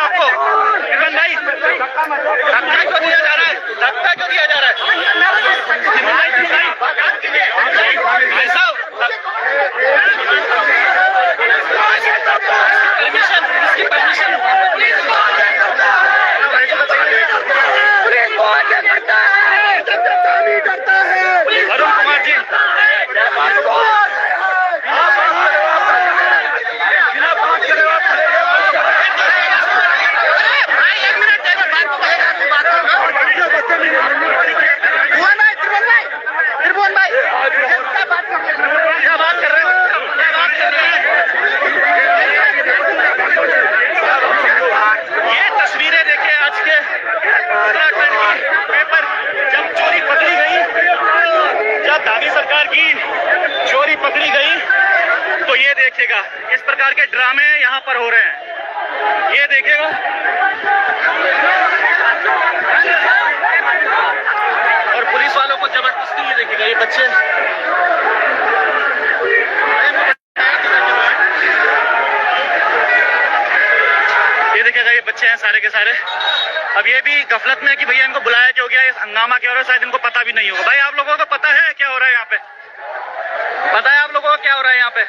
आपको? किरण भाई, धक्का क्यों दिया जा रहा है? धक्का क्यों दिया जा रहा है? भाई साहब, परमिशन, इसकी परमिशन वरुण कुमार जी, चोरी पकड़ी गई तो ये देखिएगा इस प्रकार के ड्रामे यहाँ पर हो रहे हैं। ये देखिएगा, और पुलिस वालों को जबरदस्ती, ये देखिएगा ये बच्चे, ये देखिएगा ये बच्चे हैं सारे के सारे। अब ये भी गफलत में है कि भैया इनको बुलाया क्यों गया, इस हंगामा क्या हो रहा है, शायद इनको पता भी नहीं होगा। भाई आप लोगों को पता है क्या हो रहा है यहाँ पे? पता है आप लोगों को क्या हो रहा है यहाँ पे?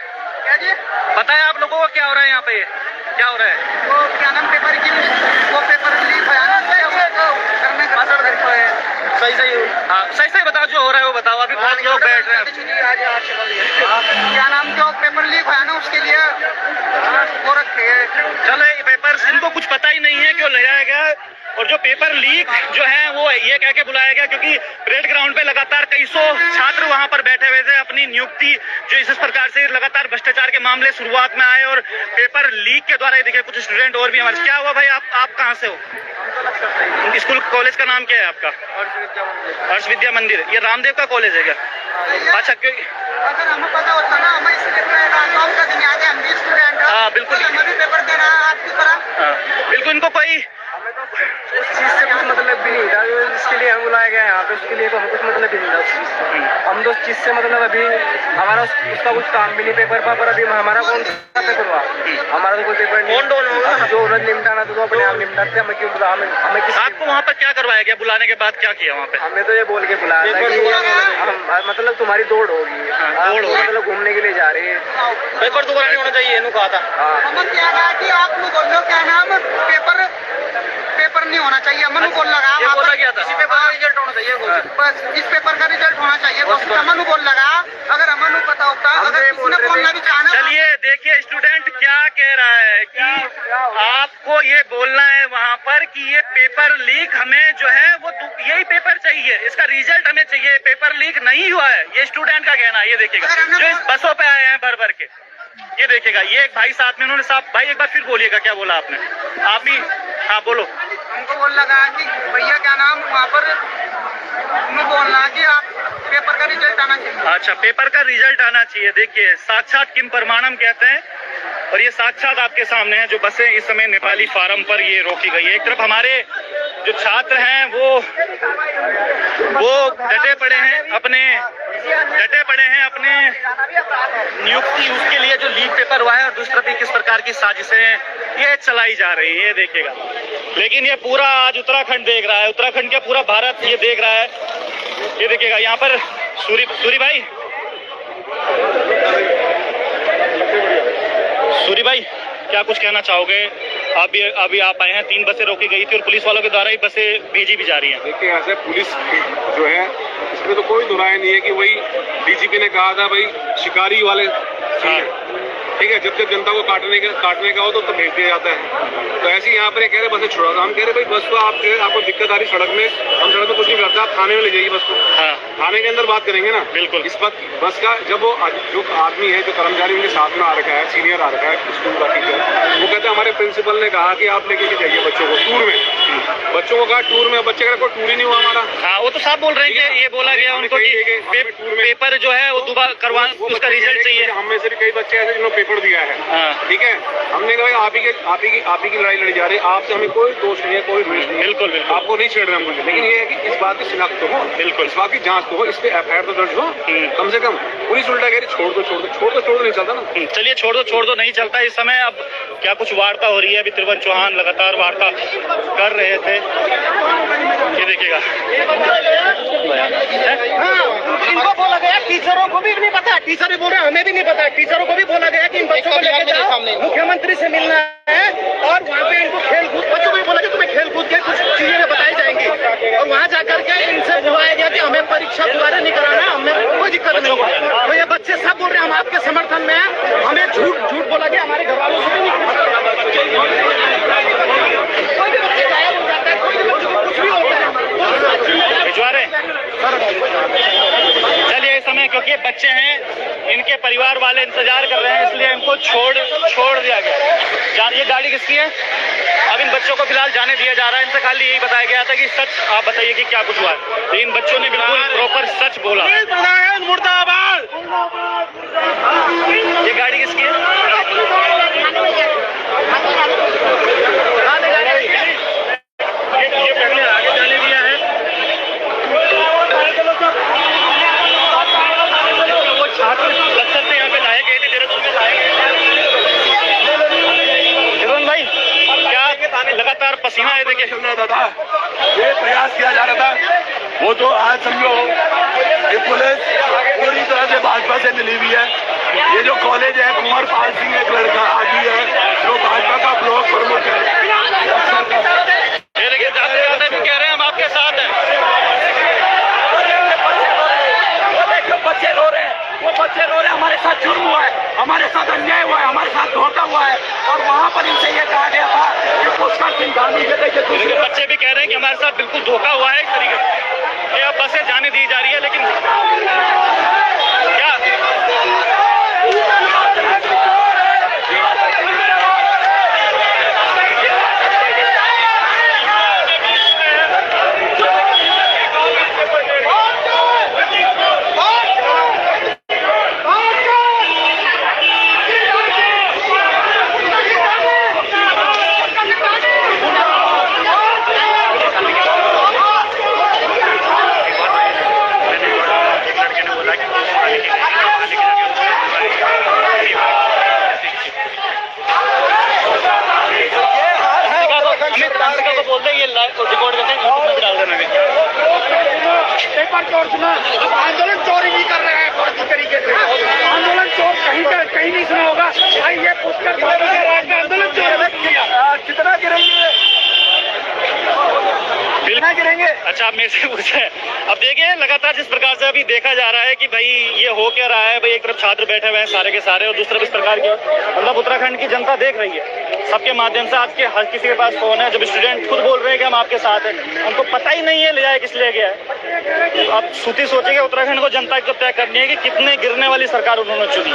क्या जी? पता है आप लोगों को क्या हो रहा है यहाँ पे? क्या हो रहा है? वो क्या नाम पेपर की, वो पेपर लीक करने का सही सही, हाँ सही सही बताओ जो हो रहा है वो बताओ। अभी बहुत लोग बैठ रहे हैं। क्या नाम जो पेपर लीक हुआ ना उसके लिए वो रखे हैं। चलो ये पेपर, इनको कुछ पता ही नहीं है क्यों ले जाया गया। और जो पेपर लीक जो है वो ये कह के बुलाया गया क्योंकि परेड ग्राउंड पे लगातार कई सौ छात्र वहां पर बैठे हुए थे। अपनी नियुक्ति जो इस प्रकार से लगातार भ्रष्टाचार के मामले शुरुआत में आए और पेपर लीक के द्वारा, ये देखिए कुछ स्टूडेंट और भी हमारे। क्या हुआ भाई, आप कहाँ से हो? स्कूल कॉलेज का नाम क्या है आपका? हर्ष विद्या मंदिर। ये रामदेव का कॉलेज है क्या? अच्छा, क्यों? अगर हमें पता होता ना, हमें हाँ बिल्कुल, बिल्कुल इनको कोई उस चीज से कुछ मतलब भी नहीं था जिसके लिए हम बुलाया गया यहाँ पे, उसके लिए तो हम कुछ मतलब भी नहीं था उस चीज से। हम तो उस चीज से मतलब अभी हमारा उसका कुछ काम भी नहीं पेपर पर अभी हमारा कौन सा पेपर हुआ, हमारा तो कोई पेपर नहीं। जो उन्होंने निपटाना था तो अपने आप निपटाते, हमें क्यों बुला, हमें किस आपको वहाँ पर क्या करवाया गया? बुलाने के बाद क्या किया वहाँ पे? हमें तो ये बोल के बुलाया था कि मतलब तुम्हारी दौड़ होगी, मतलब घूमने के लिए जा रही है, पेपर दोबारा नहीं होना चाहिए कहा था। आप लोग बोलो क्या नाम पेपर नहीं होना चाहिए, मनु बोल लगा बोला गया था, इसी पेपर का रिजल्ट होना चाहिए, बस इस पेपर का रिजल्ट होना चाहिए, मनु बोल लगा। अगर अमन पता होता, अगर किसी ने बोलना भी चाहना। चलिए देखिए स्टूडेंट क्या कह रहा है कि आपको ये बोलना है वहाँ पर कि ये पेपर लीक हमें जो है वो यही पेपर चाहिए, इसका रिजल्ट हमें चाहिए, पेपर लीक नहीं हुआ है, ये स्टूडेंट का कहना है। ये देखिएगा जो इस बसों पे आए हैं भर भर के, ये देखिएगा ये एक भाई साथ में, उन्होंने साहब भाई एक बार फिर बोलिएगा क्या बोला आपने? आप भी हाँ बोलो। उनको बोल लगा कि भैया क्या नाम वहाँ पर बोलना कि आप पेपर का रिजल्ट आना चाहिए। अच्छा, पेपर का रिजल्ट आना चाहिए। देखिए साक्षात किम प्रमाणम कहते हैं, और ये साक्षात आपके सामने है जो बसें इस समय नेपाली फार्म पर ये रोकी गई है। एक तरफ हमारे जो छात्र हैं वो डटे पड़े हैं अपने नियुक्ति उसके लिए जो लीक पेपर हुआ है, और दूसरी तरफ किस प्रकार की साजिशें ये चलाई जा रही है, ये देखिएगा। लेकिन ये पूरा आज उत्तराखंड देख रहा है, उत्तराखंड क्या पूरा भारत ये देख रहा है। ये देखिएगा यहाँ पर सूरी भाई क्या कुछ कहना चाहोगे? अभी आप आए हैं, 3 बसें रोकी गई थी और पुलिस वालों के द्वारा ही बसें भेजी भी जा रही हैं। देखिए यहाँ से पुलिस जो है इसमें तो कोई दुराय नहीं है कि वही डीजीपी ने कहा था भाई शिकारी वाले, ठीक है, जब जब जनता को काटने का हो तो भेज दिया जाता है। तो ऐसे यहाँ पर कह रहे बसें छुड़ा, हम कह रहे भाई बस को आपको दिक्कत आ रही सड़क में, हम सड़क में कुछ नहीं करते, आप थाने में ले जाइए बस को। हाँ। थाने के अंदर बात करेंगे ना। बिल्कुल। इस वक्त बस का जब वो जो आदमी है, जो कर्मचारी उनके साथ में आ रखा है, सीनियर आ रखा है स्कूल का टीचर, वो कहते हैं हमारे प्रिंसिपल ने कहा कि आप लेके जाइए बच्चों को टूर में। बच्चों को कहा टूर में, बच्चे का कोई टूर ही नहीं हुआ हमारा। हाँ, वो तो साहब बोल रहे हैं कि ये बोला गया उनको कि पेपर जो है वो दोबारा करवा, उसका रिजल्ट चाहिए। हम में से भी कई बच्चे ऐसे जिन्होंने पेपर दिया है, ठीक है। हमने कहा आप ही की लड़ाई लड़ी जा रही है, आपसे हमें कोई दोष नहीं है, कोई द्वेष नहीं है। बिल्कुल आपको नहीं छेड़ रहे हम मुझे, लेकिन ये है कि इस बात की शिनाख्त तो हो, बिल्कुल इस बात की जांच तो हो, इस पे एफआईआर तो दर्ज हो कम से कम। पुलिस उल्टा कह रही छोड़ दो नहीं चलता ना। चलिए छोड़ दो नहीं चलता इस समय। अब क्या क्या कुछ वार्ता हो रही है। अभी त्रिभुवन चौहान लगातार वार्ता कर रहे थे, ये देखिएगा। इनको बोला गया, टीचरों को भी नहीं पता, टीचर भी बोल रहे हैं हमें भी नहीं पता, टीचरों को भी बोला गया कि इन बच्चों को लेकर जाओ, मुख्यमंत्री से मिलना है, और वहाँ पे इनको खेल कूद, बच्चों को भी बोला कि तुम्हें खेल कूद के कुछ चीजें बताई जाएंगी, और वहाँ जाकर के इनसे बुलाया गया कि हमें परीक्षा दोबारा नहीं कराना, हमें कोई दिक्कत नहीं है। तो ये बच्चे सब बोल रहे हैं हम आपके समर्थन में हैं, हमें झूठ बोला गया, हमारे घर वालों से भी नहीं पूछा। कोई भी बच्चे गायब हो जाता है, कोई भी बच्चों को कुछ भी होता है, भिजवा रहे चलिए इस समय, क्योंकि बच्चे हैं, इनके परिवार वाले इंतजार कर रहे हैं, इसलिए इनको छोड़ दिया गया। ये गाड़ी किसकी है? अब इन बच्चों को फिलहाल जाने दिया जा रहा है। इनसे खाली यही बताया गया था कि सच आप बताइए कि क्या कुछ हुआ है। तो इन बच्चों ने बिल्कुल प्रॉपर सच बोला। मुर्दाबाद। ये गाड़ी किसकी है? ये पहले आगे जाने दिया है। वो छात्र लक्ष्य से यहाँ पे लाए गए थे, देहरादून में लाए गए थे। भाई क्या लगातार पसीना है, देखिए ये प्रयास किया जा रहा था, वो तो आज समझो ये पुलिस पूरी तरह से भाजपा से मिली हुई है। ये जो कॉलेज है, कुंवर पाल सिंह एक लड़का आदमी है जो भाजपा का ब्लॉक प्रमुख है। ये देखिए जाते जाते भी कह रहे हैं हम आपके साथ हैं। बच्चे रो रहे हैं, वो बच्चे रो रहे हैं, हमारे साथ जुर्म हुआ है, हमारे साथ अन्याय हुआ है, हमारे साथ धोखा हुआ है, और वहाँ पर इनसे ये कहा गया था कि पुष्कर सिंह गांधी के देखिए बच्चे भी कह रहे हैं कि हमारे साथ बिल्कुल धोखा हुआ है। एक तरीके से ये अब बसें जाने दी जा रही है, लेकिन क्या बोलते हैं ये रिकॉर्ड करते हैं, यूट्यूब में डाल देना। एक बार चोर सुना, अब आंदोलन चोरी नहीं कर रहे हैं फर्जी तरीके से, आंदोलन चोर कहीं नहीं सुना होगा। भाई ये पुष्कर आंदोलन चोर कितना गिरेंगे? अच्छा आप मेरे से पूछे। अब देखिए लगातार जिस प्रकार से अभी देखा जा रहा है कि भाई ये हो क्या रहा है। भाई एक तरफ छात्र बैठे हुए हैं सारे के सारे, और दूसरी तरफ इस प्रकार के मतलब उत्तराखंड की जनता देख रही है सबके माध्यम से। आज के हर किसी के पास फोन है। जब स्टूडेंट खुद बोल रहे हैं कि हम आपके साथ हैं, उनको पता ही नहीं है ले जाए किस लिए गया है। अब सूती सोचेंगे उत्तराखंड को जनता को तय करनी है कि कितने गिरने वाली सरकार उन्होंने चुनी।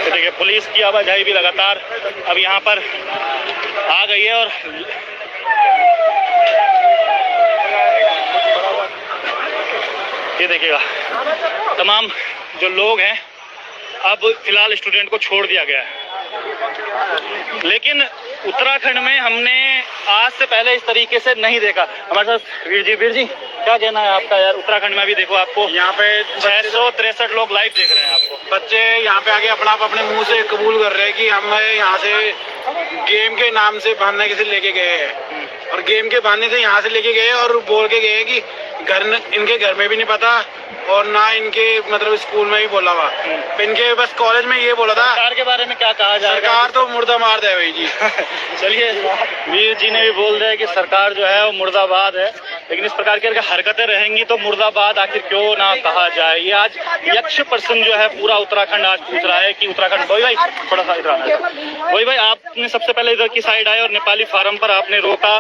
देखिए पुलिस की आवाजाही भी लगातार अब यहाँ पर आ गई है, और ये देखिएगा तमाम जो लोग हैं, अब फिलहाल स्टूडेंट को छोड़ दिया गया है। लेकिन उत्तराखंड में हमने आज से पहले इस तरीके से नहीं देखा। हमारे साथ वीर जी क्या कहना है आपका? यार उत्तराखंड में अभी देखो आपको यहाँ पे 663 लोग लाइव देख रहे हैं आपको। बच्चे यहाँ पे आके अपने मुंह से कबूल कर रहे हैं कि हम यहाँ से गेम के नाम से बहाने से लेके गए हैं, और गेम के बहाने से यहाँ से लेके गए और बोल के गए कि इनके घर में भी नहीं पता, और ना इनके मतलब स्कूल में भी बोला हुआ, इनके बस कॉलेज में ये बोला था। सरकार के बारे में क्या कहा जाए? सरकार तो मुर्दाबाद है भाई जी। चलिए वीर जी ने भी बोल रहे हैं कि सरकार जो है वो मुर्दाबाद है, लेकिन इस प्रकार की अगर हरकतें रहेंगी तो मुर्दाबाद आखिर क्यों ना कहा जाए। ये आज यक्ष प्रसंग जो है पूरा उत्तराखंड आज पूछ रहा है कि उत्तराखंड भाई थोड़ा सा इधर आना। वही भाई आपने सबसे पहले इधर की साइड आए और नेपाली फार्म पर आपने रोका,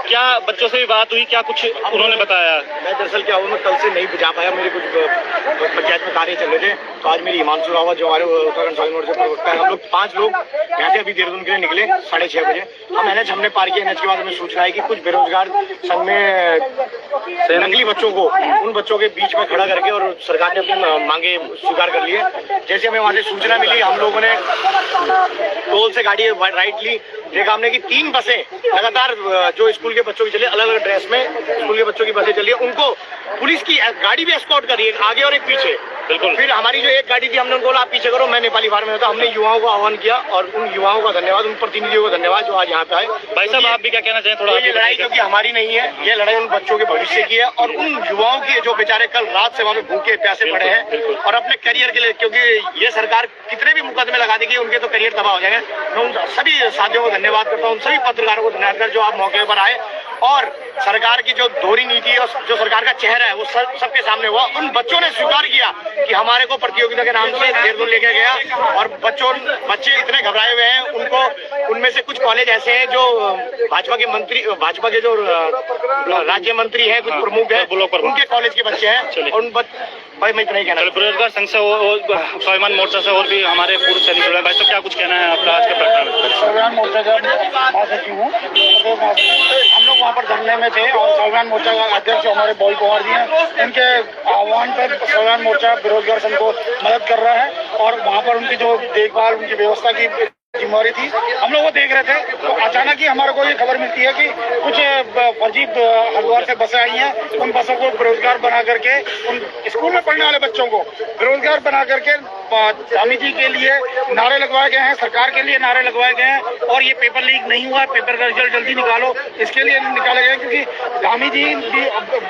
क्या बच्चों से भी बात हुई, क्या कुछ उन्होंने बताया? मैं दरअसल क्या हुआ, मैं कल से नहीं जा पाया, मेरे कुछ पंचायत में कार्य चल रहे थे, तो आज मेरी हिमांशु रावत जो हमारे उत्तराखंड स्वास्थ्य मोर्चा से प्रवक्ता है, हम लोग 5 लोग यहाँ से अभी देहरादून के लिए निकले 6:30 बजे। हम NH हमने पार किया। NH के बाद हमें सूचना है कि कुछ बेरोजगार संघ में नकली बच्चों को उन बच्चों के बीच में खड़ा करके और सरकार ने अपनी मांगे स्वीकार कर ली है। जैसे हमें वहाँ से सूचना मिली, हम लोगों ने टोल से गाड़ी राइट ली, देखा हमने कि 3 बसें लगातार जो स्कूल के बच्चों की चली, अलग अलग ड्रेस में स्कूल के बच्चों की बसें चली है, उनको पुलिस की गाड़ी भी एस्कॉर्ट करी है, आगे और एक पीछे। बिल्कुल। फिर हमारी जो एक गाड़ी थी, हमने उनको बोला आप पीछे करो, मैं नेपाली फार्म में होता। हमने युवाओं को आह्वान किया और उन युवाओं का धन्यवाद, उन प्रतिनिधियों को धन्यवाद जो आज यहाँ पे आए। भाई साहब आप भी क्या कहना चाहें थोड़ा? ये लड़ाई क्योंकि हमारी नहीं है, ये लड़ाई उन बच्चों के भविष्य की है और उन युवाओं की जो बेचारे कल रात से वहाँ पे भूखे प्यासे पड़े हैं और अपने करियर के लिए, क्योंकि ये सरकार कितने भी मुकदमे लगा देगी उनके तो करियर तबाह हो जाएंगे। मैं उन सभी साथियों को धन्यवाद करता हूँ, उन सभी पत्रकारों को धन्यवाद करता जो आप मौके पर आए और सरकार की जो दोहरी नीति है और जो सरकार का चेहरा है वो सबके सामने हुआ। उन बच्चों ने स्वीकार किया कि हमारे को प्रतियोगिता के नाम से देहरादून लेके गया और बच्चे इतने घबराए हुए हैं। उनको उनमें से कुछ कॉलेज ऐसे हैं जो भाजपा के जो राज्य मंत्री हैं, कुछ प्रमुख हैं, उनके कॉलेज के बच्चे हैं। उन भाई मैं इतना ही कहना। बेरोजगार संघ से स्वाभिमान मोर्चा से और भी हमारे पूर्व सैनिक जुड़े हैं। भाई साहब क्या कुछ कहना है आपका आज के प्रकरण में? स्वाभिमान मोर्चा का महासचिव हूँ, तो हम लोग वहाँ पर धरने में थे और स्वाभिमान मोर्चा का अध्यक्ष हमारे बॉल कुमार जी हैं, उनके आह्वान पर स्वाभिमान मोर्चा बेरोजगार संघ को मदद कर रहा है और वहाँ पर उनकी जो देखभाल, उनकी व्यवस्था की जिम्मेवारी थी, हम लोग वो देख रहे थे। तो अचानक ही हमारे को ये खबर मिलती है कि कुछ फर्जी हरिद्वार से बसें आई हैं, उन बसों को बेरोजगार बना करके, उन स्कूल में पढ़ने वाले बच्चों को बेरोजगार बना करके स्वामी जी के लिए नारे लगवाए गए हैं, सरकार के लिए नारे लगवाए गए हैं और ये पेपर लीक नहीं हुआ, पेपर का रिजल्ट जल्दी निकालो, इसके लिए निकाले गए। क्योंकि स्वामी जी भी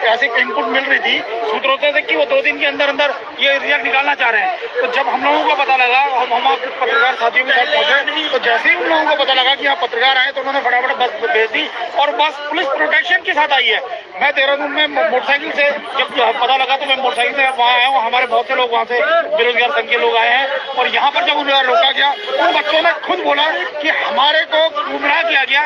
ऐसे इनपुट मिल रही थी सूत्रों से कि वो 2 दिन के अंदर अंदर ये रिजल्ट निकालना चाह रहे हैं। तो जब हम लोगों को पता लगा, हम पत्रकार साथियों के साथ पहुंचे, तो जैसे ही उन लोगों को पता लगा कि यहाँ पत्रकार आए तो उन्होंने फटाफट बस भेज दी और बस पुलिस प्रोटेक्शन के साथ आई है। मैं देहरादून में मोटरसाइकिल से जब पता लगा तो मैं मोटरसाइकिल से वहाँ आया हूँ। हमारे बहुत से लोग वहाँ से बेरोजगार संघ के लोग आए हैं और यहाँ पर जब उन्हें रोका गया, उन बच्चों ने खुद बोला कि हमारे को गुमराह किया गया,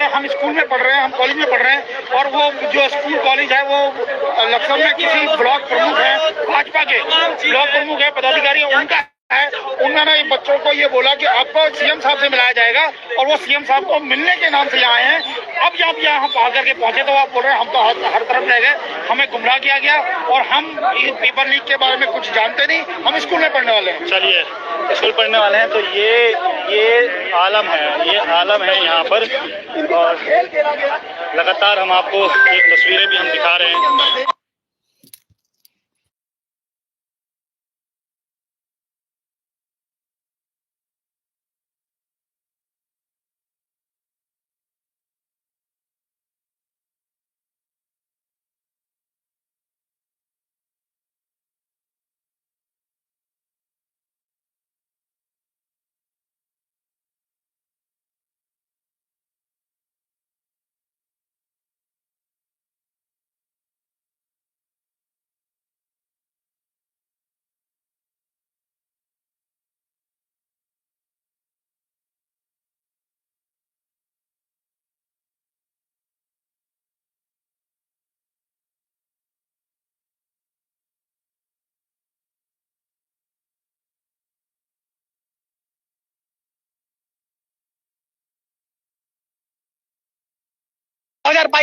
हम स्कूल में पढ़ रहे हैं, हम कॉलेज में पढ़ रहे हैं और वो जो स्कूल कॉलेज है वो लखनऊ में किसी ब्लॉक प्रमुख है, भाजपा के ब्लॉक प्रमुख है, पदाधिकारी उनका है। उन्होंने बच्चों को ये बोला कि आपको सीएम साहब से मिलाया जाएगा और वो सीएम साहब को मिलने के नाम से यहाँ आए हैं। अब जब यहाँ हम आकर के पहुंचे तो आप बोल रहे हैं हम तो हर तरफ रह गए, हमें गुमराह किया गया और हम पेपर लीक के बारे में कुछ जानते नहीं, हम स्कूल में पढ़ने वाले हैं। चलिए स्कूल पढ़ने वाले हैं तो ये आलम है यहाँ पर और लगातार हम आपको एक तस्वीरें भी हम दिखा रहे हैं।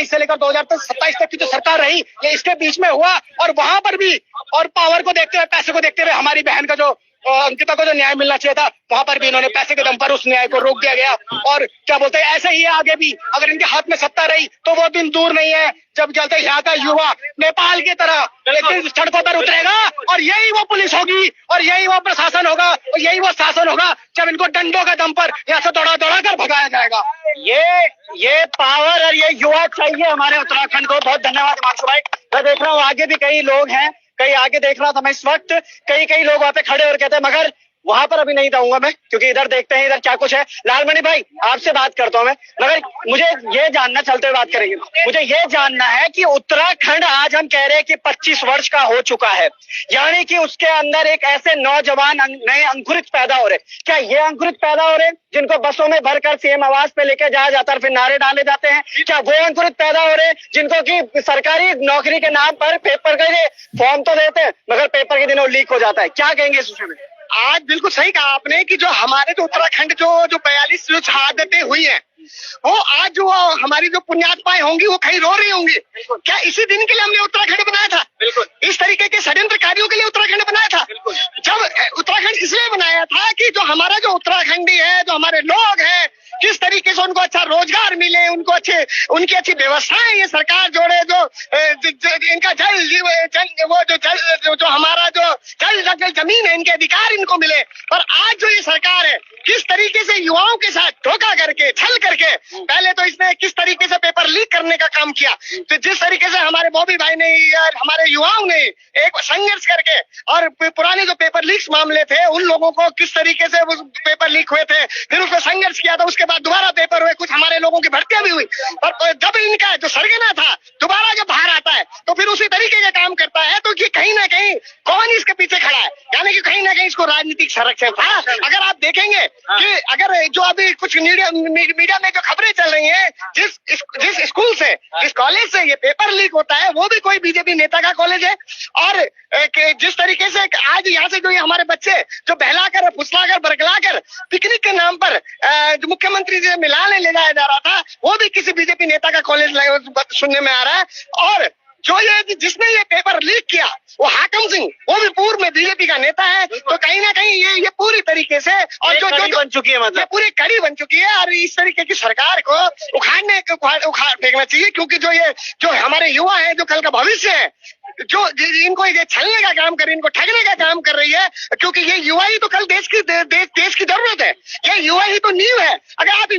से लेकर 2027 तक की जो सरकार रही ये इसके बीच में हुआ और वहां पर भी और पावर को देखते हुए, पैसे को देखते हुए हमारी बहन का जो अंकिता को जो न्याय मिलना चाहिए था वहां पर भी इन्होंने पैसे के दम पर उस न्याय को रोक दिया गया। और क्या बोलते हैं, ऐसे ही है आगे भी, अगर इनके हाथ में सत्ता रही तो वो दिन दूर नहीं है जब जलते यहाँ का युवा नेपाल की तरह एक दिन सड़कों पर उतरेगा और यही वो पुलिस होगी और यही वो प्रशासन होगा और यही वो शासन होगा जब इनको डंडों के दम पर यहाँ से दौड़ा दौड़ा कर भगाया जाएगा। ये पावर और ये युवा चाहिए हमारे उत्तराखंड को। बहुत धन्यवाद हिमांशु भाई। मैं देख रहा हूँ आगे भी कई लोग हैं, कई आगे देख रहा था मैं इस वक्त, कई लोग वहाँ पे खड़े और कहते हैं मगर वहां पर अभी नहीं जाऊंगा मैं क्योंकि इधर देखते हैं इधर क्या कुछ है। लालमणि भाई आपसे बात करता हूं मैं, मगर मुझे ये जानना, चलते हुए बात करेंगे, मुझे ये जानना है कि उत्तराखंड आज हम कह रहे हैं कि 25 वर्ष का हो चुका है, यानी कि उसके अंदर एक ऐसे नौजवान नए अंकुरित पैदा हो रहे। क्या ये अंकुरित पैदा हो रहे जिनको बसों में भरकर सीएम आवास पे लेके जाया जाता है, फिर नारे डाले जाते हैं? क्या वो अंकुरित पैदा हो रहे जिनको कि सरकारी नौकरी के नाम पर पेपर के फॉर्म तो देते हैं मगर पेपर के दिनों लीक हो जाता है? क्या कहेंगे इस विषय में? आज बिल्कुल सही कहा आपने कि जो हमारे जो उत्तराखंड जो 42 जो शहादतें हुई हैं वो आज जो हमारी जो पुण्यात्माएं होंगी वो कहीं रो रही होंगी। क्या इसी दिन के लिए हमने उत्तराखंड बनाया था? बिल्कुल। इस तरीके के षड्यंत्रकारियों के लिए उत्तराखंड बनाया था। बिल्कुल। जब उत्तराखंड इसलिए बनाया था कि जो हमारा जो उत्तराखंडी है, जो हमारे लोग हैं, किस तरीके से उनको अच्छा रोजगार मिले, उनको उनकी अच्छी व्यवस्थाएं ये सरकार जोड़े, इनका जो हमारा जो जमीन है, इनके अधिकार इनको मिले। पर आज जो ये सरकार है किस तरीके से युवाओं के साथ धोखा करके, छल करके, पहले तो इसने किस तरीके से पेपर लीक करने का काम किया, तो जिस तरीके से हमारे बॉबी भाई ने या हमारे युवाओं ने एक संघर्ष करके, और पुराने जो पेपर लीक्स मामले थे उन लोगों को किस तरीके से वो पेपर लीक हुए थे, फिर उसमें संघर्ष किया था, उसके बाद दोबारा पेपर हुए, कुछ हमारे लोगों की भर्तियां भी हुई। और जब इनका जो सरगना था दोबारा जब बाहर आता है तो फिर उसी तरीके का काम करता है, तो ये कहीं ना कहीं कौन इसके पीछे खड़ा है, यानी कि कहीं ना कहीं इसको राजनीतिक संरक्षण था। अगर आप देखेंगे कि अगर जो अभी कुछ मीडिया में जो खबरें चल रही हैं, जिस स्कूल से, जिस कॉलेज से ये पेपर लीक होता है वो भी कोई बीजेपी नेता का कॉलेज है, और जिस तरीके से आज यहाँ से जो ये हमारे बच्चे जो बहलाकर, फुसलाकर, बरगलाकर पिकनिक के नाम पर जो मुख्यमंत्री जी से मिलाने ले जाया जा रहा था, वो भी किसी बीजेपी नेता का कॉलेज सुनने में आ रहा है। और जो ये जिसने ये पेपर लीक किया वो हाकम सिंह, वो भी पूर्व में बीजेपी का नेता है। तो कहीं ना कहीं ये पूरी तरीके से, और जो बन चुकी है, मतलब पूरी कड़ी बन चुकी है, और इस तरीके की सरकार को उखाड़ फेंकना चाहिए, क्योंकि जो हमारे युवा है, जो कल का भविष्य है, जो इनको ये छलने का काम कर रही है, इनको ठगने का काम कर रही है, क्योंकि ये युवा ही तो कल देश की जरूरत है, ये युवा ही तो नींव है। अगर आप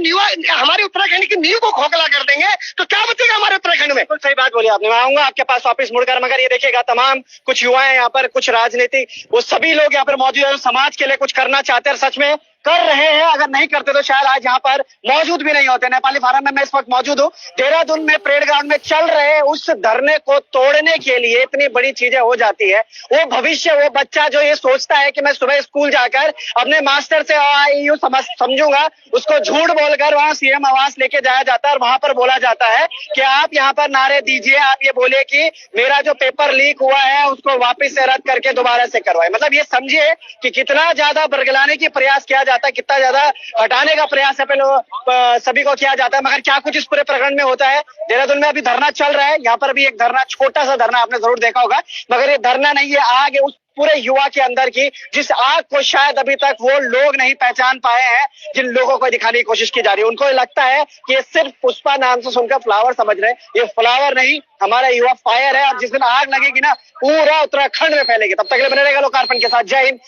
हमारे उत्तराखंड की नींव को खोखला कर देंगे तो क्या बचेगा हमारे उत्तराखंड में। सही बात बोली आपने, मैं आऊंगा आपके पास वापस मुड़कर, मगर ये देखिएगा तमाम कुछ युवा है यहाँ पर, कुछ राजनीतिक, वो सभी लोग यहाँ पर मौजूद है, समाज के लिए कुछ करना चाहते हैं, सच में कर रहे हैं। अगर नहीं करते तो शायद आज यहाँ पर मौजूद भी नहीं होते। नेपाली फार्म में मैं इस वक्त मौजूद हूँ, देहरादून में परेड ग्राउंड में चल रहे उस धरने को तोड़ने के लिए इतनी बड़ी चीजें हो जाती है। वो भविष्य, वो बच्चा जो ये सोचता है कि मैं सुबह स्कूल जाकर अपने मास्टर से यूं समझूंगा, उसको झूठ बोलकर वहाँ सीएम आवास लेके जाया जाता है, और वहां पर बोला जाता है कि आप यहाँ पर नारे दीजिए, आप ये बोलिए कि मेरा जो पेपर लीक हुआ है उसको वापिस से रद्द करके दोबारा से करवाए। मतलब ये समझिए कि कितना ज्यादा बरगलाने की प्रयास किया जाता है, कितना ज्यादा हटाने का प्रयास है पहले सभी को किया जाता है। मगर क्या कुछ इस पूरे प्रकरण में होता है। देहरादून में अभी धरना चल रहा है, यहाँ पर भी एक धरना, छोटा सा धरना आपने जरूर देखा होगा, मगर ये धरना नहीं है, आग है उस पूरे युवा के अंदर की, जिस आग को शायद अभी तक वो लोग नहीं पहचान पाए हैं, जिन लोगों को दिखाने की कोशिश की जा रही है। उनको लगता है कि ये सिर्फ पुष्पा नाम से सुनकर फ्लावर समझ रहे हैं, ये फ्लावर नहीं, हमारा युवा फायर है, और जिस दिन आग लगेगी ना पूरा उत्तराखंड में फैलेगी। तब तक बने रहेगा लोकार्पण के साथ। जय हिंद।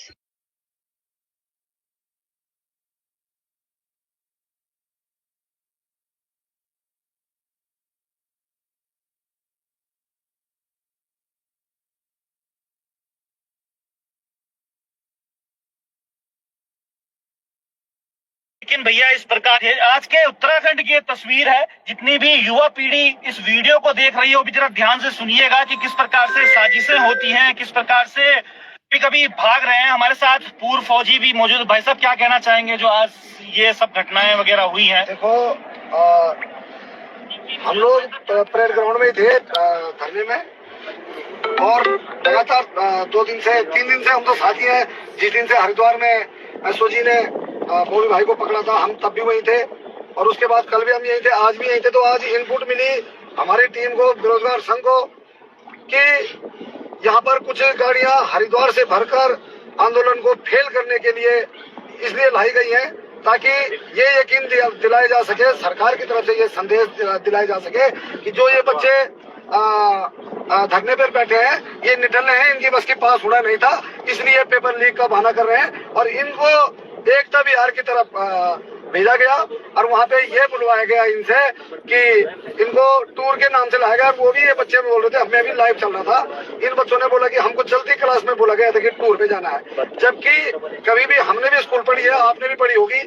लेकिन भैया इस प्रकार है, आज के उत्तराखंड की तस्वीर है। जितनी भी युवा पीढ़ी इस वीडियो को देख रही है वो भी जरा ध्यान से सुनिएगा कि किस प्रकार से साजिशें होती हैं, किस प्रकार से कभी भाग रहे हैं। हमारे साथ पूर्व फौजी भी मौजूद। भाई साहब क्या कहना चाहेंगे जो आज ये सब घटनाएं वगैरह हुई हैं? देखो, हम लोग परेड ग्राउंड में थे धरने में, और लगातार 3 दिन से हम तो साथी हैं। जिस दिन से हरिद्वार में एसओजी ने बॉबी भाई को पकड़ा था, हम तब भी वहीं थे, और उसके बाद कल भी हम यहीं थे, आज भी यहीं थे। तो आज इनपुट मिली हमारी टीम को, बेरोजगार संघ को, कि यहाँ पर कुछ गाड़ियां हरिद्वार से भरकर आंदोलन को फेल करने के लिए इसलिए लाई गई हैं, ताकि ये यकीन दिलाया जा सके, सरकार की तरफ से ये संदेश दिलाया जा सके कि जो ये बच्चे धरने पर बैठे हैं ये निठल्ले हैं, इनकी बस की पास होना नहीं था, इसलिए पेपर लीक का बहाना कर रहे हैं। और इनको एकता बिहार की तरफ भेजा गया, और वहाँ पे ये बुलवाया गया इनसे कि इनको टूर के नाम से लाया गया। वो भी ये बच्चे बोल रहे थे, हमें भी लाइव चल रहा था, इन बच्चों ने बोला कि हमको चलती क्लास में बोला गया था कि टूर पे जाना है। जबकि कभी भी हमने भी स्कूल पढ़ी है, आपने भी पढ़ी होगी,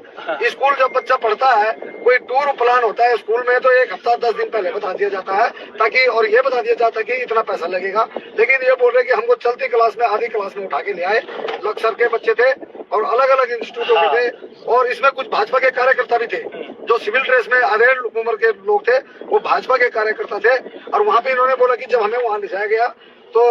स्कूल जब बच्चा पढ़ता है, कोई टूर प्लान होता है स्कूल में, तो 1 हफ्ता 10 दिन पहले बता दिया जाता है, ताकि और ये बता दिया जाता है कि इतना पैसा लगेगा। लेकिन ये बोल रहे कि हमको चलती क्लास में, आधी क्लास में उठा के ले आए। लक्सर के बच्चे थे और अलग अलग इंस्टीट्यूटों के थे, और इसमें कुछ भाजपा के कार्यकर्ता भी थे, जो सिविल ड्रेस में अधेड़ उम्र के लोग थे, वो भाजपा के कार्यकर्ता थे। और वहाँ पे इन्होंने बोला कि जब हमें वहाँ ले जाया गया तो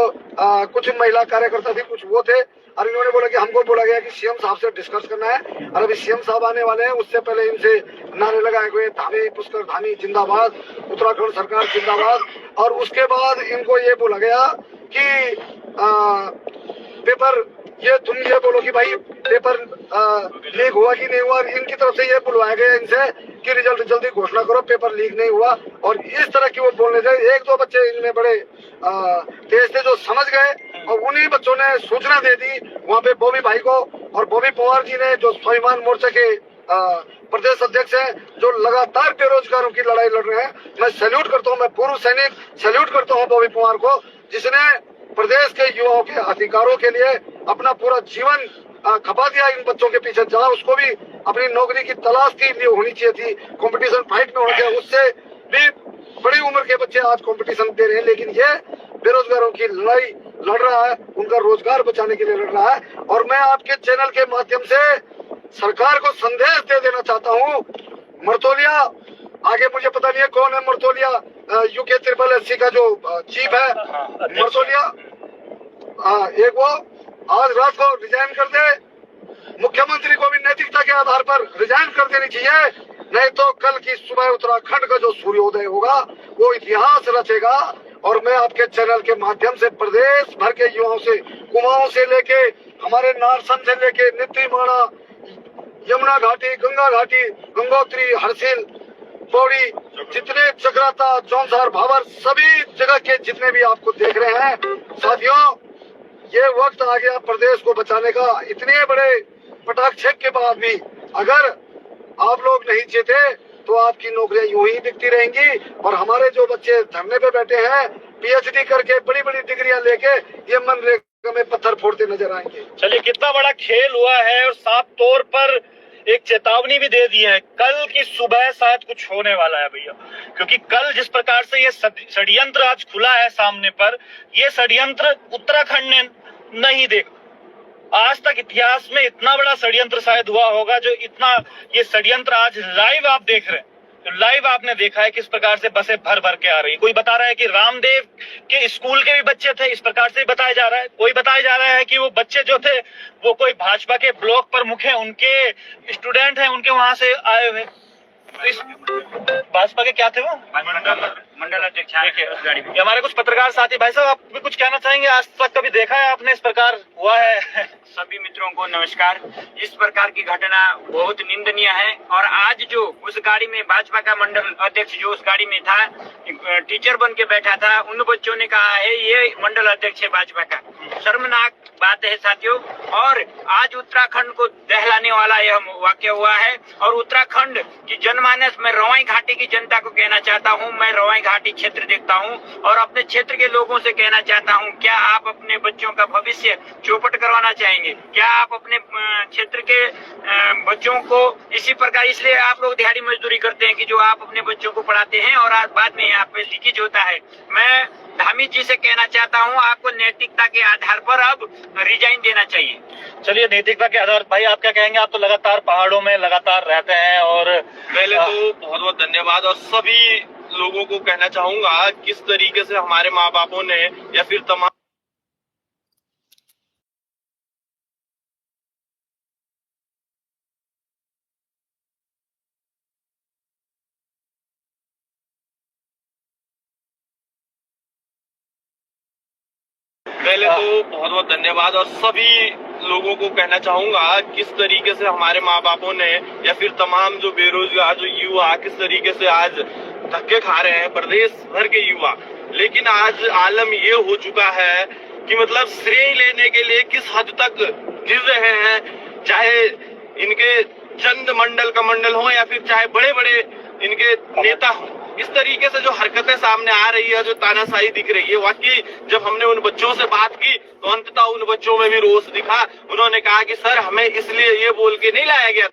कुछ महिला कार्यकर्ता थी, कुछ वो थे, और इन्होंने बोला कि हमको बोला गया कि सीएम साहब से डिस्कस करना है, और अभी सीएम साहब आने वाले हैं, उससे पहले इनसे नारे लगाए हुए धामी पुष्कर धामी जिंदाबाद, उत्तराखंड सरकार जिंदाबाद। और उसके बाद इनको ये बोला गया कि पेपर ये तुम ये बोलो कि भाई पेपर लीक हुआ कि नहीं हुआ। इनकी तरफ से ये बुलवाया गया इनसे कि रिजल्ट जल्दी घोषणा करो, पेपर लीक नहीं हुआ। और इस तरह की वो बोलने जाए। एक दो बच्चे इनमें बड़े तेज थे जो समझ गए और उन्हीं बच्चों ने सूचना दे दी वहाँ पे बॉबी भाई को। और बॉबी पवार जी ने जो स्वाभिमान मोर्चा के प्रदेश अध्यक्ष हैं, जो लगातार बेरोजगारों की लड़ाई लड़ रहे हैं, मैं सैल्यूट करता हूँ, मैं पूर्व सैनिक सैल्यूट करता हूँ बॉबी पवार को, जिसने प्रदेश के युवाओं के अधिकारों के लिए अपना पूरा जीवन खपा दिया इन बच्चों के पीछे। जहाँ उसको भी अपनी नौकरी की तलाश की लिए होनी चाहिए थी, कंपटीशन फाइट में होना चाहिए, उससे भी बड़ी उम्र के बच्चे आज कंपटीशन दे रहे हैं। लेकिन ये बेरोजगारों की लड़ाई लड़ रहा है, उनका रोजगार बचाने के लिए लड़ रहा है। और मैं आपके चैनल के माध्यम से सरकार को संदेश दे देना चाहता हूँ। मर्तोलिया, आगे मुझे पता नहीं है कौन है मर्तोलिया, UK SSS का जो चीफ है मर्तोलिया, एक वो आज रात को रिजाइन कर दे। मुख्यमंत्री को भी नैतिकता के आधार पर रिजाइन कर देनी चाहिए, नहीं तो कल की सुबह उत्तराखंड का जो सूर्योदय होगा वो इतिहास रचेगा। और मैं आपके चैनल के माध्यम से प्रदेश भर के युवाओं से, कुमाऊं से लेके हमारे नारसन से लेके नीतीमाणा, यमुना घाटी, गंगा घाटी, गंगोत्री, हरसिल, पौड़ी, जितने चक्राता, जौनसार, भावर, सभी जगह के जितने भी आपको देख रहे हैं साथियों, ये वक्त आ गया प्रदेश को बचाने का। इतने बड़े पटाक्षेप के बाद भी अगर आप लोग नहीं जीते तो आपकी नौकरियां यूं ही बिकती रहेंगी। और हमारे जो बच्चे धरने पे बैठे हैं PhD करके, बड़ी बड़ी डिग्रियां लेके, ये मनरेगा में पत्थर फोड़ते नजर आएंगे। चलिए, कितना बड़ा खेल हुआ है और साफ तौर पर एक चेतावनी भी दे दी है। कल की सुबह शायद कुछ होने वाला है भैया, क्योंकि कल जिस प्रकार से ये षड्यंत्र आज खुला है सामने पर, ये षड्यंत्र उत्तराखंड ने नहीं देखा। आज तक इतिहास में इतना बड़ा षड्यंत्र शायद हुआ होगा जो इतना, ये षड्यंत्र आज लाइव आप देख रहे हैं। तो लाइव आपने देखा है किस प्रकार से बसें भर भर के आ रही है। कोई बता रहा है कि रामदेव के स्कूल के भी बच्चे थे, इस प्रकार से बताया जा रहा है। कोई बताया जा रहा है कि वो बच्चे जो थे वो कोई भाजपा के ब्लॉक प्रमुख हैं, उनके स्टूडेंट हैं, उनके वहां से आए हुए। तो इस भाजपा के क्या थे वो मंडल अध्यक्ष उस गाड़ी में। हमारे कुछ पत्रकार साथी, भाई साहब आप भी कुछ कहना चाहेंगे? आज तक कभी देखा है आपने इस प्रकार हुआ है? सभी मित्रों को नमस्कार। इस प्रकार की घटना बहुत निंदनीय है। और आज जो उस गाड़ी में भाजपा का मंडल अध्यक्ष जो उस गाड़ी में था, टीचर बन के बैठा था, उन बच्चों ने कहा है ये मंडल अध्यक्ष है भाजपा का। शर्मनाक बात है साथियों। और आज उत्तराखंड को दहलाने वाला यह वाक्य हुआ है। और उत्तराखंड की जनमानस, मैं रवाई घाटी की जनता को कहना चाहता हूँ, मैं रवाई घाटी क्षेत्र देखता हूँ और अपने क्षेत्र के लोगों से कहना चाहता हूँ, क्या आप अपने बच्चों का भविष्य चौपट करवाना चाहेंगे? क्या आप अपने क्षेत्र के बच्चों को इसी प्रकार, इसलिए आप लोग दिहाड़ी मजदूरी करते हैं कि जो आप अपने बच्चों को पढ़ाते हैं और आज बाद में यहाँ पे लीकेज होता है। मैं धामित जी से कहना चाहता हूँ, आपको नैतिकता के आधार पर अब रिजाइन देना चाहिए। चलिए, नैतिकता के आधार, भाई आप क्या कहेंगे? आप तो लगातार पहाड़ों में लगातार रहते हैं। और पहले तो बहुत बहुत धन्यवाद। और सभी लोगों को कहना चाहूंगा किस तरीके से हमारे माँ बापों ने या फिर तमाम पहले तो बहुत बहुत धन्यवाद। और सभी लोगों को कहना चाहूंगा किस तरीके से हमारे माँ बापों ने या फिर तमाम जो बेरोजगार जो युवा किस तरीके से आज धक्के खा रहे हैं, प्रदेश भर के युवा। लेकिन आज आलम ये हो चुका है कि मतलब श्रेय लेने के लिए किस हद तक गिर रहे हैं, चाहे इनके चंद मंडल का मंडल हो या फिर चाहे बड़े बड़े इनके नेता हो। इस तरीके से जो हरकतें सामने आ रही है, जो तानाशाही दिख रही है, वाकई जब हमने उन बच्चों से बात की तो अंततः उन बच्चों में भी रोष दिखा। उन्होंने कहा कि सर हमें इसलिए ये बोल के नहीं लाया गया।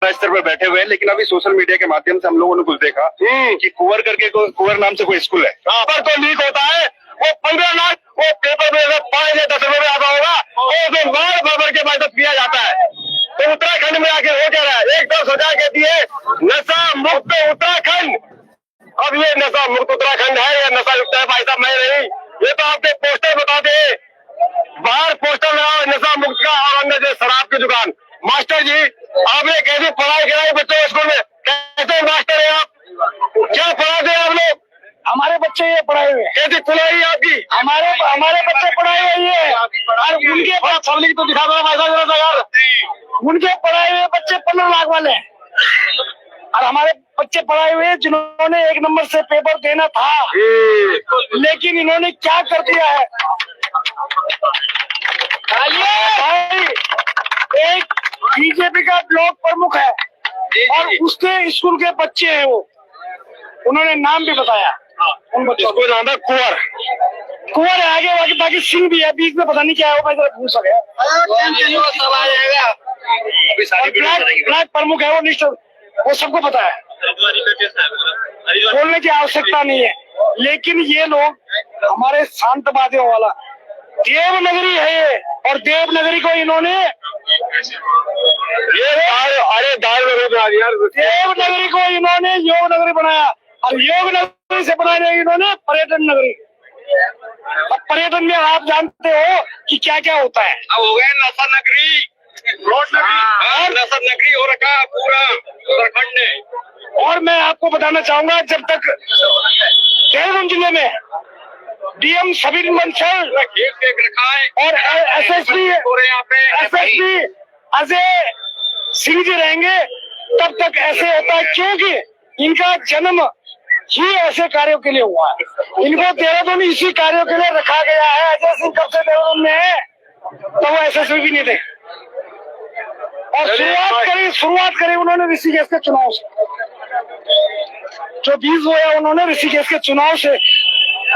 स्तर पर बैठे हुए हैं, लेकिन अभी सोशल मीडिया के माध्यम से हम लोगों ने कुछ देखा कि कुंवर करके कुंवर नाम से कोई स्कूल है, पर तो लीक होता है वो 15 लाख वो पेपर में अगर 5 या 10 रुपए में आता होगा और उसे मार भर के पैसा पिया जाता है। तो उत्तराखंड में आके हो क्या रहा है, एकदम सरकार कहती है नशा मुक्त उत्तराखंड। अब ये नशा मुक्त उत्तराखंड है या नशा युक्त है, भाई साहब मैं नहीं, ये तो आपके पोस्टर बताते हैं। बाहर पोस्टर लगाओ नशा मुक्त का और अंदर जो शराब की दुकान। मास्टर जी आपने कैसी पढ़ाई कराई बच्चों को स्कूल में, कैसे मास्टर है आप, क्या पढ़ाते हैं आप लोग? हमारे बच्चे ये पढ़ाए हुए हैं, कैसी पढ़ाई आपकी? हमारे बच्चे पढ़ाए हुए हैं और उनके पब्लिक तो दिखा दो भाई साहब यार, उनके पढ़ाए हुए बच्चे 15 लाख वाले हैं और हमारे बच्चे पढ़ाए हुए जिन्होंने 1 नंबर से पेपर देना था, लेकिन इन्होंने क्या कर दिया है भाई। एक बीजेपी का ब्लॉक प्रमुख है और उसके स्कूल के बच्चे हैं, वो उन्होंने नाम भी बताया उन बच्चों को, नाम है कुंवर है, आगे बाकी सिंह भी है, बीच में पता नहीं क्या है वो, भूल सके ब्लॉक प्रमुख है वो, लिस्ट वो सबको पता है, बोलने की आवश्यकता नहीं है। लेकिन ये लोग हमारे शांतवादियों वाला देवनगरी है ये, और देवनगरी को इन्होंने देवनगरी को इन्होंने योग नगरी बनाया और योग नगरी से बनाने इन्होंने पर्यटन नगरी। अब पर्यटन में आप जानते हो कि क्या क्या होता है। हो गए नशा नगरी, रोड नगरी, नशा नगरी हो रखा पूरा उत्तराखंड ने। और मैं आपको बताना चाहूंगा, जब तक देहरादून जिले में डीएम सबीर बंसल और एसएसपी अजय सिंह जी रहेंगे तब तक ऐसे होता है, क्योंकि इनका जन्म ही ऐसे कार्यों के लिए हुआ है। इनको देहरादून इसी कार्यों के लिए रखा गया है। अजय सिंह कब से देहरादून में है, तो वो एसएसपी भी नहीं थे। और शुरुआत करी उन्होंने ऋषिकेश के चुनाव से, जो बीज बोया उन्होंने ऋषिकेश के चुनाव से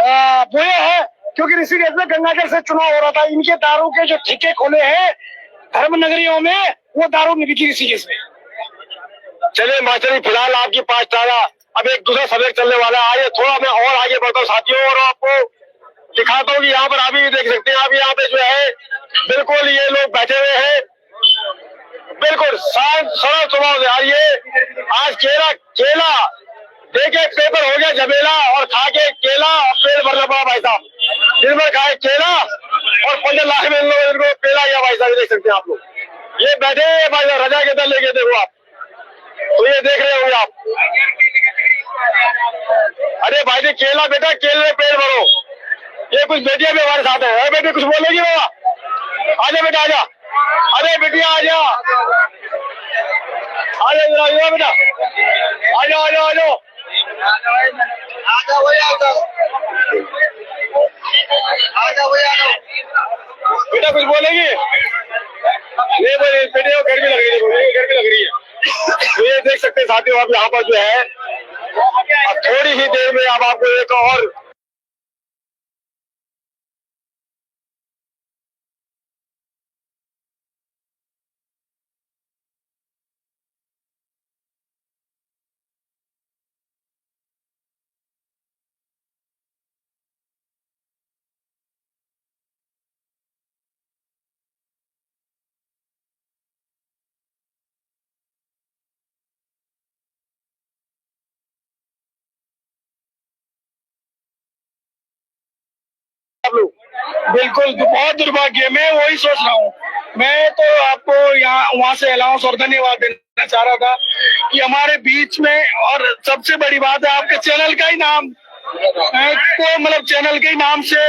बोया है, क्योंकि ऋषिकेश में गंगाजल से चुनाव हो रहा था। इनके दारू के जो ठेके खोले हैं धर्म नगरियों में, वो दारू नहीं बिकी ऋषिकेश में। चलिए मास्टर जी, फिलहाल आपकी 5 तारा, अब एक दूसरा सब्जेक्ट चलने वाला है। आइए थोड़ा मैं और आगे बढ़ता हूँ साथियों, और आपको दिखाता हूँ कि यहाँ पर अभी भी देख सकते हैं आप, यहाँ पे जो है बिल्कुल ये लोग बैठे हुए हैं, बिल्कुल शांत सरल स्वभाव से। आइए आज केला देखे पेपर हो गया झमेला, और खा के केला और पेट भरना पड़ा भाई साहब। दिन भर खाए केला और 15 लाख में इनको पेला गया भाई साहब, देख सकते हैं आप लोग। ये बैठे भाई साहब रजा के दल लेके, देखो आप तो ये देख रहे होंगे आप। अरे भाई जी केला बेटा, केले में पेट भरो। ये कुछ बेटियां भी हमारे साथ है। बेटी कुछ बोलेगी बाबा, आजा बेटा आजा, अरे बेटिया आजा, आजा बेटा, आजा आजा आजा बेटा कुछ बोलेगी? नहीं बोले, बेटे को गर्मी लग रही है, गर्मी लग रही है। तो ये देख सकते हैं साथियों आप, यहाँ पर जो है अब थोड़ी ही देर में अब आपको एक और बिल्कुल बहुत दुर्भाग्य, मैं वही सोच रहा हूँ। मैं तो आपको यहाँ वहाँ से अलाउंस और धन्यवाद देना चाह रहा था कि हमारे बीच में, और सबसे बड़ी बात है आपके चैनल का ही नाम, तो मतलब चैनल के ही नाम से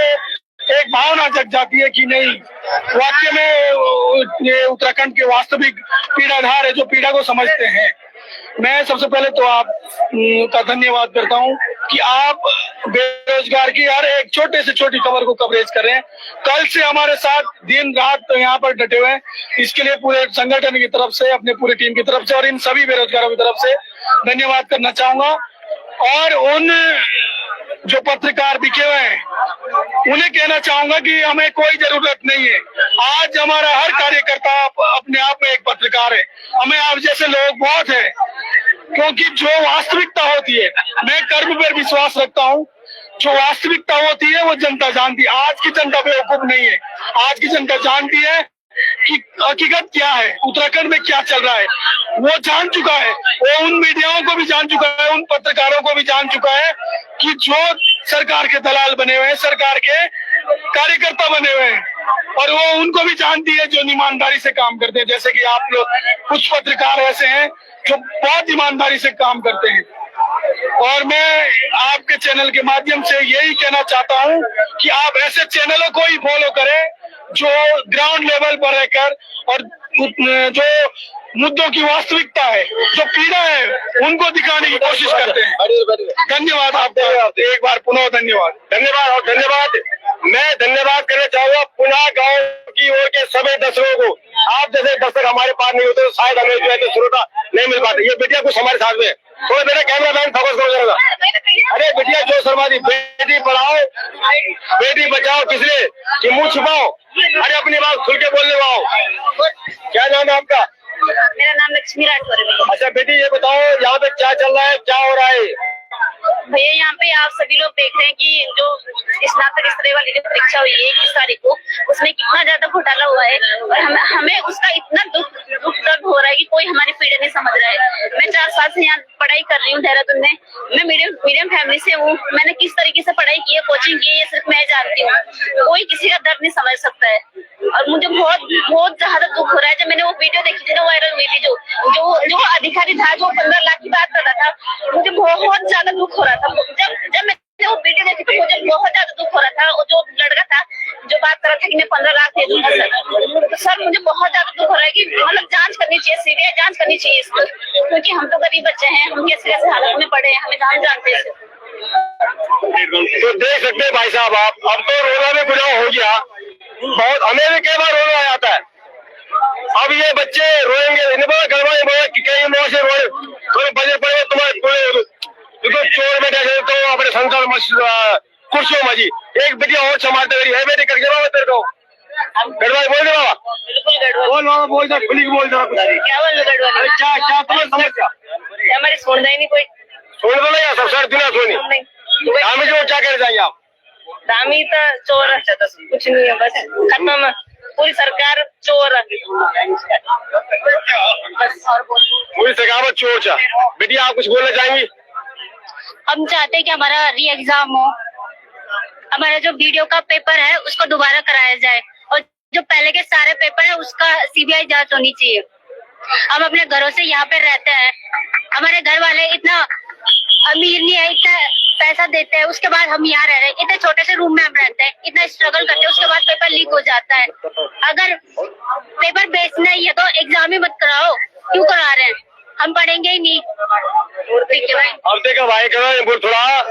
एक भावना जग जाती है कि नहीं वाकई में ये उत्तराखंड के वास्तविक पीड़ाधार है जो पीड़ा को समझते हैं। मैं सबसे पहले तो आपका धन्यवाद करता हूं कि आप बेरोजगार की हर एक छोटे से छोटी खबर को कवरेज कर रहे हैं। कल से हमारे साथ दिन रात तो यहाँ पर डटे हुए हैं, इसके लिए पूरे संगठन की तरफ से, अपने पूरी टीम की तरफ से और इन सभी बेरोजगारों की तरफ से धन्यवाद करना चाहूंगा। और उन जो पत्रकार बिके हुए हैं उन्हें कहना चाहूंगा कि हमें कोई जरूरत नहीं है। आज हमारा हर कार्यकर्ता अपने आप में एक पत्रकार है। हमें आप जैसे लोग बहुत है, क्योंकि जो वास्तविकता होती है, मैं कर्म पर विश्वास रखता हूँ। जो वास्तविकता होती है वो जनता जानती है। आज की जनता बेवकूफ नहीं है, आज की जनता जानती है कि हकीकत क्या है, उत्तराखंड में क्या चल रहा है, वो जान चुका है। वो उन मीडियाओं को भी जान चुका है, उन पत्रकारों को भी जान चुका है कि जो सरकार के दलाल बने हुए हैं, सरकार के कार्यकर्ता बने हुए हैं, और वो उनको भी जानती है जो ईमानदारी से काम करते हैं। जैसे कि आप लोग, कुछ पत्रकार ऐसे हैं जो बहुत ईमानदारी से काम करते हैं। और मैं आपके चैनल के माध्यम से यही कहना चाहता हूं कि आप ऐसे चैनलों को ही फॉलो करें जो ग्राउंड लेवल पर रहकर और जो मुद्दों की वास्तविकता है, जो पीड़ा है, उनको दिखाने की कोशिश करते हैं। धन्यवाद आपका, एक बार पुनः धन्यवाद। धन्यवाद और धन्यवाद। मैं धन्यवाद करना चाहूंगा पुनः गांव की ओर के सभी दर्शकों को। आप जैसे दर्शक हमारे पास नहीं होते तो शायद हमें जो है श्रोता नहीं मिल पाते। ये बेटिया कुछ हमारे साथ में, तो मेरा कैमरा मैन फोकस करो जरा। अरे बेटिया जो शर्मा दी, बेटी पढ़ाओ बेटी बचाओ, किस लिए कि मुंह छुपाओ? अरे अपनी बात खुल के बोलने वाओ। क्या नाम है आपका? मेरा नाम लक्ष्मी राठौर है। अच्छा बेटी ये बताओ यहाँ पे क्या चल रहा है, क्या हो रहा है? भैया यहाँ पे आप सभी लोग देख रहे हैं कि जो स्नातक स्तरीय वाली जो परीक्षा हुई है 21 तारीख को, उसमें कितना ज्यादा घोटाला हुआ है और हमें उसका इतना दुख दर्द हो रहा है कि कोई हमारी पीड़ा नहीं समझ रहा है। मैं 4 साल से यहाँ पढ़ाई कर रही हूँ देहरादून में। मैं मीडियम फैमिली से हूँ। मैंने किस तरीके से पढ़ाई की है, कोचिंग की है, ये सिर्फ मैं जानती हूँ। कोई किसी का दर्द नहीं समझ सकता है। और मुझे बहुत ज्यादा दुख हो रहा है। जब मैंने वो वीडियो देखी थी ना, वायरल हुई थी, जो अधिकारी था जो 15 लाख की बात कर रहा था, मुझे बहुत ज्यादा दुख हो रहा था। जब मैंने वो वीडियो देखी तो मुझे बहुत ज्यादा दुख हो रहा था। और जो लड़का था जो बात कर रहा था कि मैं 15 लाख दे दूंगा सर, तो सर मुझे बहुत ज्यादा दुख हो रहा है कि मतलब जांच करनी चाहिए, सीबीआई जांच करनी चाहिए इसको, क्योंकि हम तो गरीब बच्चे हैं, हम कैसे कैसे हालत में पड़े हैं, हमें हम जानते हैं। तो देख सकते हैं भाई साहब आप, अब तो रोना भी गुनाह हो गया। बहुत हमें भी कई बार रोना आ जाता है। अब ये बच्चे रोएंगे, इन्हें बोला गड़बड़ बोला कि कई मोह से रोए, थोड़े बजे पड़े तुम्हारे पूरे तो चोर में जैसे तो अपने संसार कुर्सियों में जी एक बेटिया और संभालते है बेटी करके बाबा तेरे को गड़बड़ बोल दे बाबा, बोल बाबा बोल दे, खुली बोल दे क्या बोल गड़बड़? क्या क्या तुम्हें समस्या हमारी सुन रही नहीं कोई, सुन दो ना सब सर बिना सुनी हमें जो क्या कर जाएंगे आप? दामी तो चोर कुछ नहीं है, बस खत्म। पूरी सरकार चोर बस, और पूरी सरकार चोर चा। बेटिया आप कुछ बोलना चाहेंगी? हम चाहते हैं कि हमारा री एग्जाम हो, हमारा जो वीडियो का पेपर है उसको दोबारा कराया जाए, और जो पहले के सारे पेपर है उसका सीबीआई जांच होनी चाहिए। हम अपने घरों से यहाँ पे रहते हैं, हमारे घर वाले इतना अमीर नहीं है, इतना पैसा देते हैं, उसके बाद हम यहाँ रह रहे हैं। इतने छोटे से रूम में हम रहते हैं, इतना स्ट्रगल करते हैं, उसके बाद पेपर लीक हो जाता है। अगर पेपर बेचना ही है तो एग्जाम ही मत कराओ, क्यों करा रहे हैं? हम पढ़ेंगे ही नहीं। अब देखो भाई करो थोड़ा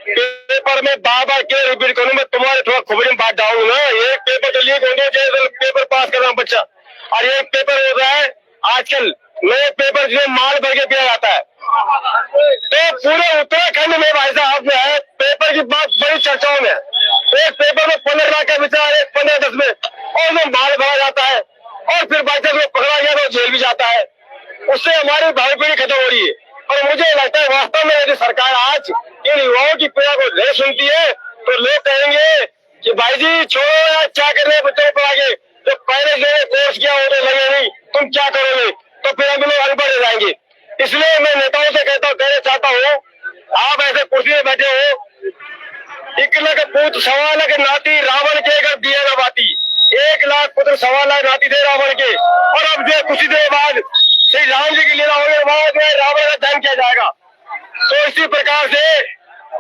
पेपर में बार बार क्यों रिपीट करूँ, मैं तुम्हारे थोड़ा खुबरी में बात डालूंगा ना। एक पेपर तो लीक होने चाहिए, पेपर पास कर रहा हूँ बच्चा, और एक पेपर हो रहा है आजकल नए पेपर जो माल भर के दिया जाता है। तो पूरे उत्तराखंड में भाई साहब जो है पेपर की बात बड़ी चर्चाओं में, एक पेपर में 15 लाख का विचार, एक 15-10 में और में माल भरा जाता है, और फिर बाई चांस पकड़ा गया तो जेल भी जाता है। उससे हमारी भावी पीढ़ी खत्म हो रही है। और मुझे लगता है वास्तव में यदि सरकार आज इन युवाओं की पीड़ा को नहीं सुनती है तो लोग कहेंगे कि भाई जी छोड़ो यार, क्या कर रहे हैं बच्चों को आगे, जो पहले जो कोर्स किया वो तो लगे नहीं, तुम क्या करोगे, तो फिर हम लोग अनपढ़ हो जाएंगे। इसलिए मैं नेताओं से कहना चाहता हूँ, आप ऐसे कुर्सी में बैठे हो, 1 लाख पुत्र 1.25 लाख नाती रावण के अगर दिया न बाती, 1 लाख पुत्र 1.25 लाख नाती थे रावण के, और अब जो कुछ देर बाद श्री राम जी की लीला होगी, वहां जो है रावण का दहन किया जाएगा। तो इसी प्रकार से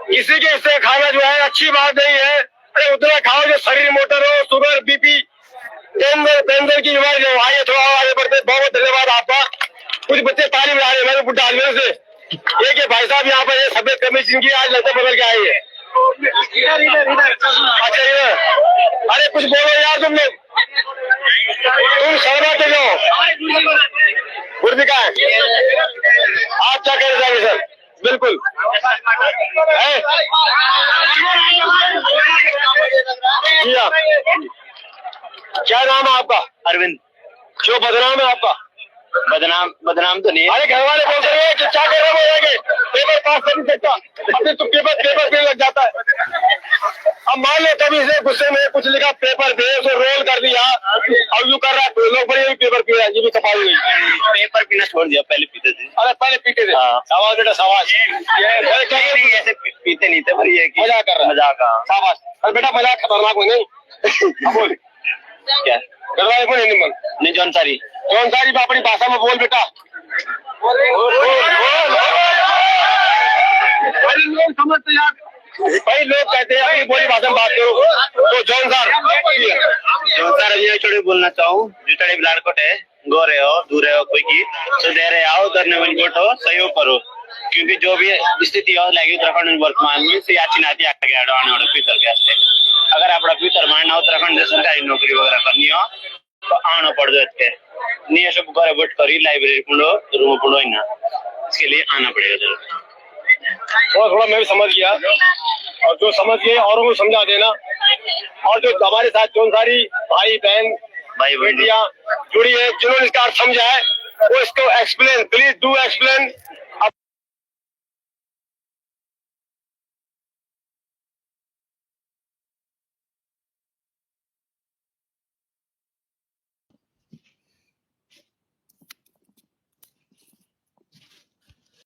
किसी के इससे खाना जो है अच्छी बात नहीं है। अरे उतना खाओ जो शरीर मोटर हो, शुगर बीपी कैंसर की बीमारी जो आइए थोड़ा आगे बढ़ते। बहुत धन्यवाद आपका। कुछ बच्चे तालीम ला रहे हैं, मैं भी बुढ़ा आदमी से एक भाई साहब यहाँ पर सफेद कमीज जिनकी आज लगता बदल के आए हैं। अच्छा इधर, अरे कुछ बोलो यार तुम लोग, तुम शर्माते जाओ, गुर्दिका है आप क्या कहना चाहेंगे सर? बिल्कुल क्या नाम है आपका? अरविंद। जो बदनाम है आपका? बदनाम तो नहीं है। अरे घर वाले बोल रहे हैं कि क्या कर रहे हो, पेपर पास कर नहीं सकता, अभी तो पेपर पे लग जाता है। अब मान लो कभी से गुस्से में कुछ लिखा पेपर दे, उसे रोल कर दिया और यूं कर रहा है, लोग बड़े पेपर पी रहा है, ये भी कपाल हुई। पेपर पीना छोड़ दिया, पहले पीते थे। अरे पहले पीते थे। शाबाश बेटा शाबाश। ऐसे पीते नहीं थे, पर ये मजाक कर रहा, मजाक। शाबाश। अरे बेटा मजाक खतरनाक हो नहीं। बोल क्या घर वाले बोले नहीं जौनसारी अपनी भाषा में बोल बेटा। लोग समझते यार भाई, लोग कहते हैं अपनी बोली भाषा में बात करो। तो जौनसार अभी थोड़ी बोलना चाहूँ, जुटड़े बिलाड़कोट है, गोरे हो दूर हो कोई की सुधेरे आओ उधरने वनकोट हो सहयोग करो, क्योंकि जो भी स्थिति हो लगी उत्तराखंड में वर्तमान में से याची नाती आगे आने वाले फ्यूचर के वास्ते अगर अपना फ्यूचर मानना उत्तराखंड में सरकारी नौकरी वगैरह करनी हो तो आना पड़ दो इसके नहीं सब घर बैठ करी लाइब्रेरी पुंडो रूम पुंडो ना, इसके लिए आना पड़ेगा जरूर। थोड़ा मैं भी समझ गया और जो समझ गए औरों को समझा देना, और जो हमारे साथ जो सारी भाई बहन बेटियां जुड़ी है जिन्होंने इसका अर्थ समझा है वो इसको एक्सप्लेन, प्लीज डू एक्सप्लेन